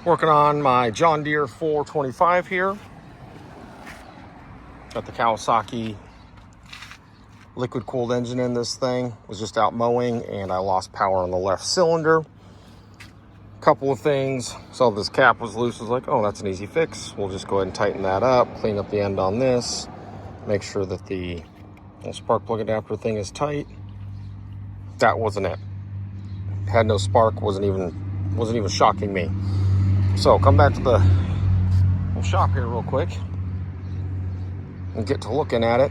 Working on my John Deere 425 here. Got the Kawasaki liquid cooled engine in this thing. Was just out mowing and I lost power on the left cylinder. Couple of things. Saw this cap was loose. I was like, oh, that's an easy fix. We'll just go ahead and tighten that up, clean up the end on this, make sure that the spark plug adapter thing is tight. That wasn't it. Had no spark, wasn't even shocking me. So come back to the little shop here real quick and get to looking at it.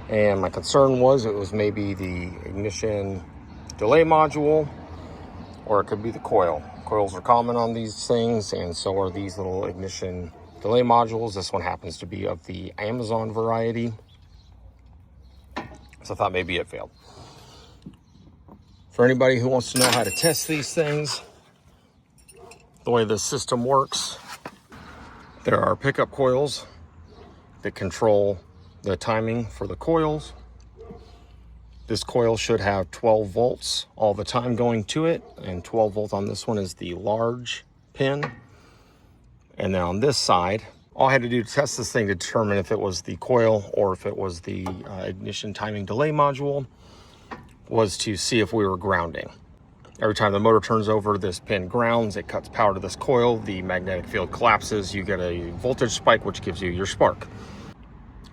And my concern was it was maybe the ignition delay module, or it could be the coil. Coils are common on these things, and so are these little ignition delay modules. This one happens to be of the Amazon variety. So I thought maybe it failed. For anybody who wants to know how to test these things, the way this system works, there are pickup coils that control the timing for the coils. This coil should have 12 volts all the time going to it, and 12 volt on this one is the large pin. And then on this side, all I had to do to test this thing to determine if it was the coil or if it was the ignition timing delay module was to see if we were grounding. Every time the motor turns over, this pin grounds, it cuts power to this coil, the magnetic field collapses, you get a voltage spike, which gives you your spark.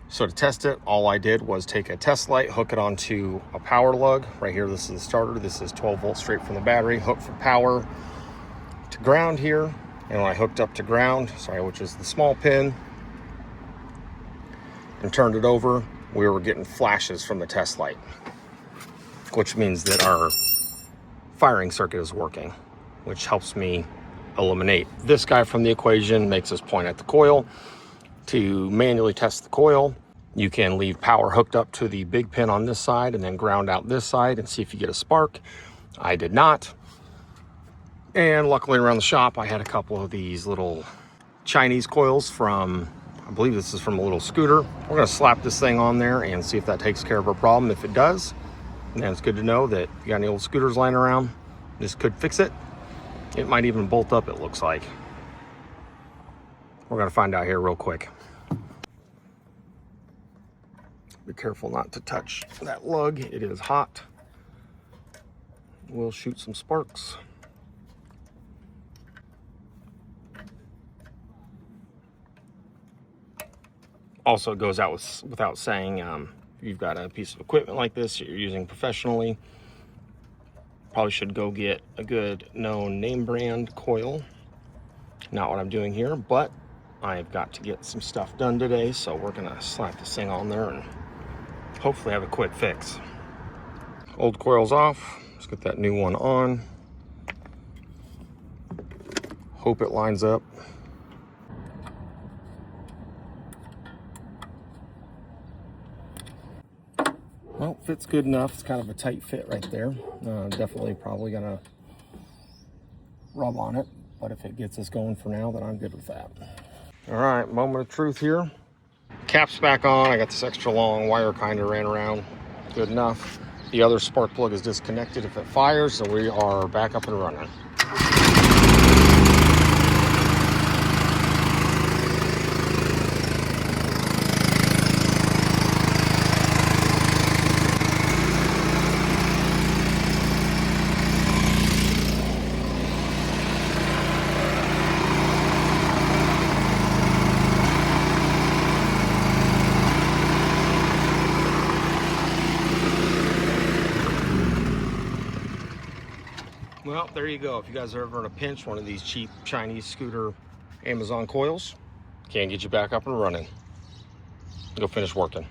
So to test it, all I did was take a test light, hook it onto a power lug. Right here, this is the starter. This is 12 volts straight from the battery, hook for power to ground here. And when I hooked up to ground, which is the small pin, and turned it over, we were getting flashes from the test light, which means that our firing circuit is working, which helps me eliminate this guy from the equation, makes us point at the coil. To manually test the coil, you can leave power hooked up to the big pin on this side and then ground out this side and see if you get a spark. I did not. And luckily around the shop, I had a couple of these little Chinese coils from, I believe this is from a little scooter. We're gonna slap this thing on there and see if that takes care of our problem. If it does, then it's good to know that if you got any old scooters lying around, this could fix it. It might even bolt up, it looks like. We're gonna find out here real quick. Be careful not to touch that lug, it is hot. We'll shoot some sparks. Also, it goes out without saying, if you've got a piece of equipment like this that you're using professionally, probably should go get a good known name brand coil. Not what I'm doing here, but I've got to get some stuff done today, so we're gonna slap this thing on there and hopefully have a quick fix. Old coil's off, let's get that new one on. Hope it lines up. Well, fits good enough. It's kind of a tight fit right there. Definitely probably gonna rub on it, but if it gets us going for now, then I'm good with that. All right, moment of truth here. Cap's back on. I got this extra long wire kind of ran around. Good enough. The other spark plug is disconnected if it fires, so we are back up and running. Well, there you go. If you guys are ever in a pinch, one of these cheap Chinese scooter Amazon coils can get you back up and running. Go finish working.